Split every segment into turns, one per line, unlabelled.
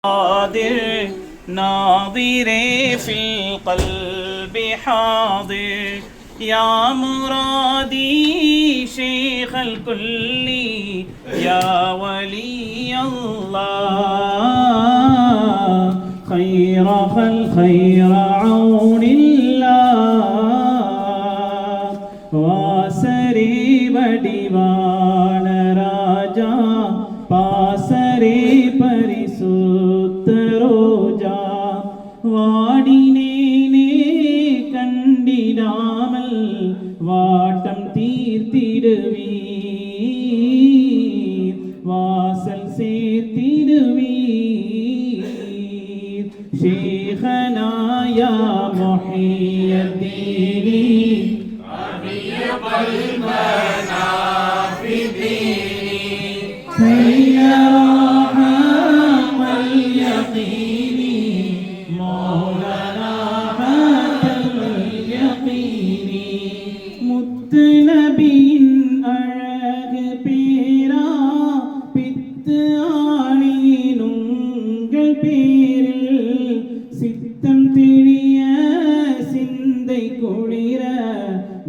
قادر ناظر في القلب حاضر يا مرادي شيخ الكل يا ولي الله خير عون الله واسري بديوان راجا பாசரே பரிசுத்தரோஜா வாடினேனே கண்டிடாமல் வாட்டம் தீர்த்திடுவீர் வாசல் சேர்த்திடுவீர் ஷேഖനാயா முஹியத்தீனி அபிய பல்மனா முத்து நபியின் அழகு பேரா பித்து ஆணியின் உங்கள் பேரில் சித்தம் திழிய சிந்தை குளிர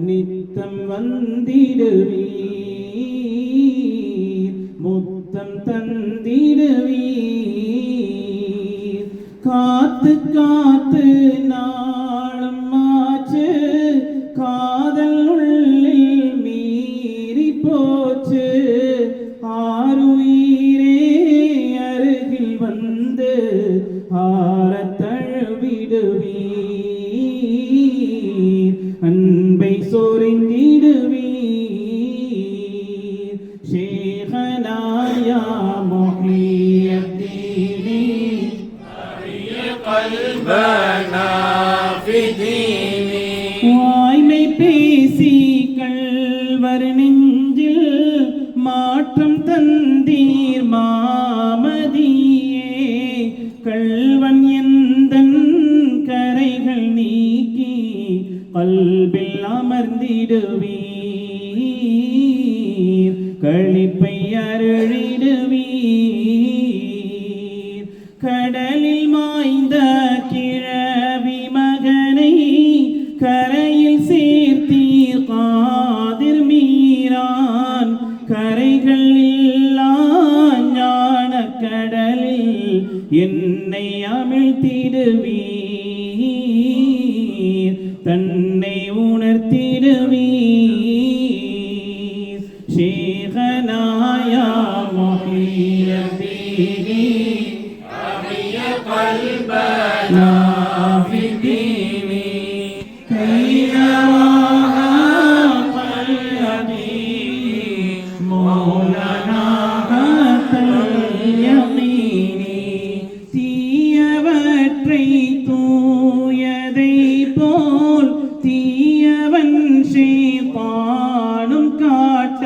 நித்தம் வந்திடுவீர் முத்தம் தந்திடுவீர் காத்து காத்து நாளும் ஆச்சு காதல் உள்ளில் மீறி போச்சு ஆருயிரே அருகில் வந்து ஆரத் தழுவிடுவீர் அன்பை சொரிந்திடுவீர் ஷேഖனாயா முஹியத்தீனி அரிய கல்பனா ஃபிதீனி வாய்மை பேசி கள்வர் நெஞ்சில் மாற்றம் தந்தீர் மாமதியே கள்வன் எந்தன் கரைகள் நீக்கி கல்பில் அமர்ந்திடுவீர் களிப்பை அருளிடுவீர் கடலில் மாய்ந்த கிழவி மகனை கரையில் சேர்த்தீர் காதிர் மீரான் கரைகள் இல்லா ஞான கடலில் என்னை அமிழ்த்திடுவீர் தன்னை உணர்த்திடுவீர் ஷேഖனாயா முஹியத்தீனி அபிய கல்பனா ஃபிதீனி தீயவற்றை தூயதை போல் தீயவன் ஷைத்தானும் காட்ட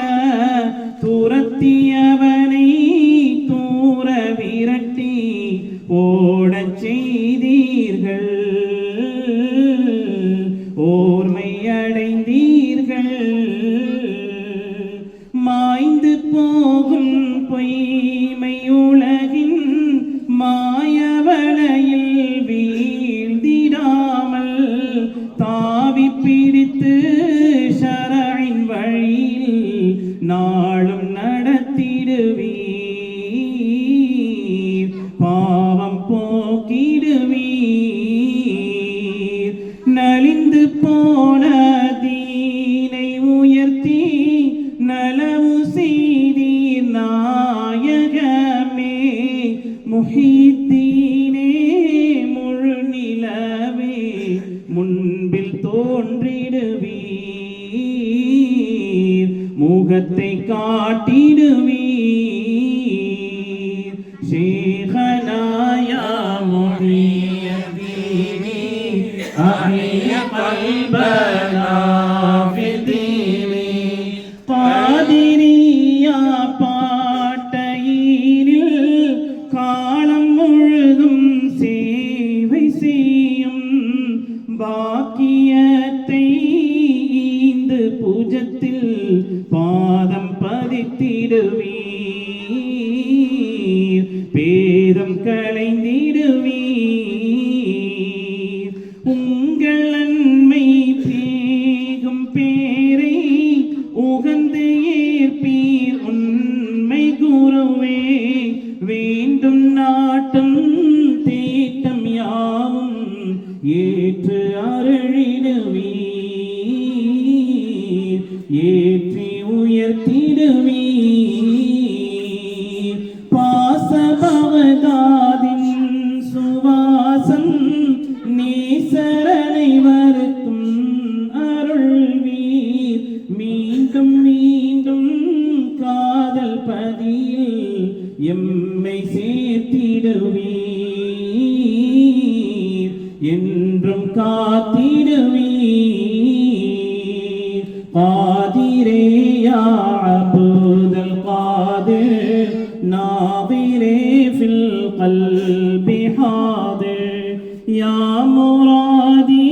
துரத்தியவனை தூர விரட்டி ஓடச் செய்தீர்கள் ஓர்மை அடைந்தீர்கள் மாய்ந்து போகும் பொய்மை உலகின் மாயவலையில் வீழ்ந்திடாமல் தாவி பிடித்து ஷரஇன் வழியில் நாளும் நடத்திடுவீர் பாவம் போக்கிடுவீர் நலிந்து போன தீனை உயர்த்தி நலவு செய்தீர் நாயகமே முஹித்தீனே முழு நிலவே முன்பில் தோன்றிடுவீர் முகத்தை காட்டிடுவீர் ஷேഖனாயா முஹியத்தீனி அஹ்ய கல்பனா ஃபிதீனி காதிரியா பாட்டையினில் காலம் முழுதும் சேவை செய்யும் பாக்கியத்தை ஈந்து பூஜத்தில் பாதம் பதித்திடுவீர் பேதம் களைந்து வாட்டம் தேட்டம் யாவும் ஏற்று அருளிடுவீர், ஏற்றி உயர்த்திடுவீர். பாசபவதாதின் சுவாசம் நேசரனை வருத்தும் அருள்வீர். மீண்டும் மீண்டும் காதல் பதியில் எம்மை சேர்த்திடுவீர், என்றும் காத்திடுவீர். காதிரே யா அப்துல் காதிர், நாதிரே ஃபில் கல்பி ஹாதிர். யா முராதி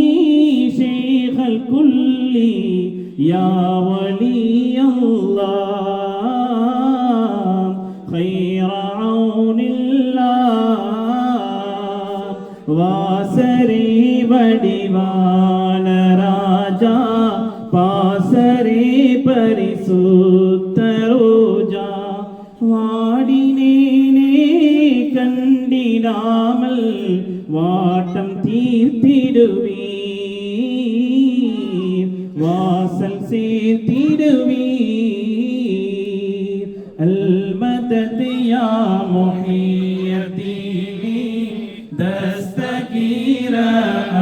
ஷேഖல் குல்லி யா வலி அல்லாஹ், خير عون الله. வாசரே வடிவான ராஜா, பாசரே பரிசுத்த ரோஜா. வாடினேனே கண்டிடாமல் வாட்டம் தீர்த்திடுவீர், வாசல் சேர்த்திடுவீர். المدد يا محيي الدين، دستگیر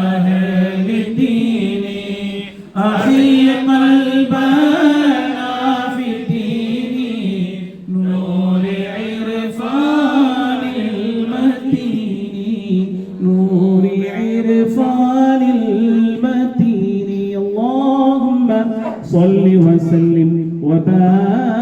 اهل الدين. أحيي قلبنا في الدين، نور عرفان المتين، نور عرفان المتين. اللهم صل وسلم وبارك